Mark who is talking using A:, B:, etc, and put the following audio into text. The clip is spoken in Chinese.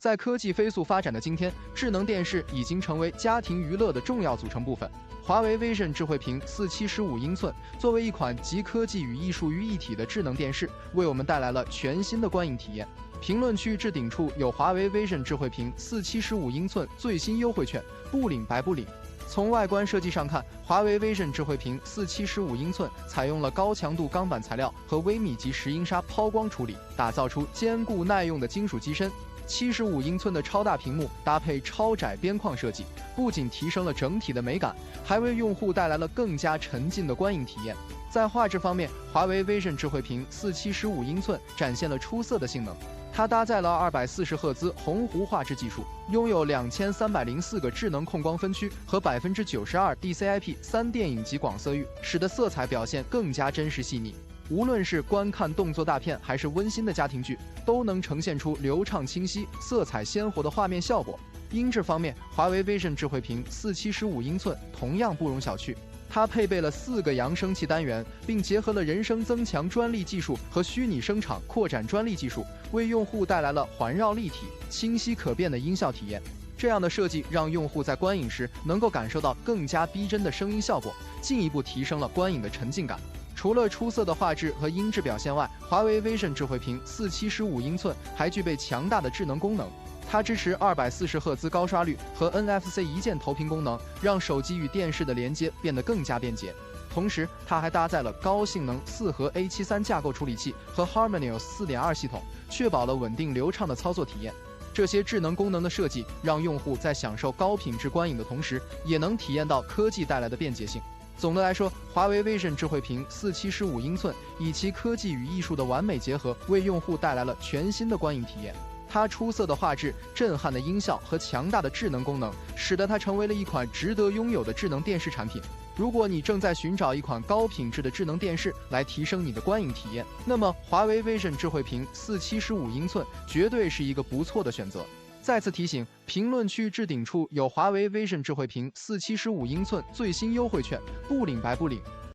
A: 在科技飞速发展的今天，智能电视已经成为家庭娱乐的重要组成部分。华为 Vision 智慧屏475英寸，作为一款集科技与艺术于一体的智能电视，为我们带来了全新的观影体验。评论区置顶处有华为 Vision 智慧屏475英寸最新优惠券，不领白不领。从外观设计上看，华为 Vision 智慧屏475英寸采用了高强度钢板材料和微米级石英砂抛光处理，打造出坚固耐用的金属机身。75英寸的超大屏幕搭配超窄边框设计，不仅提升了整体的美感，还为用户带来了更加沉浸的观影体验。在画质方面，华为 Vision 智慧屏475英寸展现了出色的性能。它搭载了240赫兹鸿鹄画质技术，拥有2304个智能控光分区和92% DCI-P3 电影级广色域，使得色彩表现更加真实细腻。无论是观看动作大片还是温馨的家庭剧，都能呈现出流畅清晰、色彩鲜活的画面效果。音质方面，华为 Vision 智慧屏475英寸同样不容小觑。它配备了4个扬声器单元，并结合了人声增强专利技术和虚拟声场扩展专利技术，为用户带来了环绕立体、清晰可辨的音效体验。这样的设计让用户在观影时能够感受到更加逼真的声音效果，进一步提升了观影的沉浸感。除了出色的画质和音质表现外，华为 Vision 智慧屏475英寸还具备强大的智能功能。它支持240赫兹高刷率和 NFC 一键投屏功能，让手机与电视的连接变得更加便捷。同时，它还搭载了高性能4核 A73 架构处理器和 Harmonious 4.2 系统，确保了稳定流畅的操作体验。这些智能功能的设计，让用户在享受高品质观影的同时，也能体验到科技带来的便捷性。总的来说，华为 Vision 智慧屏475英寸以其科技与艺术的完美结合，为用户带来了全新的观影体验。它出色的画质、震撼的音效和强大的智能功能，使得它成为了一款值得拥有的智能电视产品。如果你正在寻找一款高品质的智能电视来提升你的观影体验，那么华为 Vision 智慧屏475英寸绝对是一个不错的选择。再次提醒，评论区置顶处有华为 Vision 智慧屏475英寸最新优惠券，不领白不领。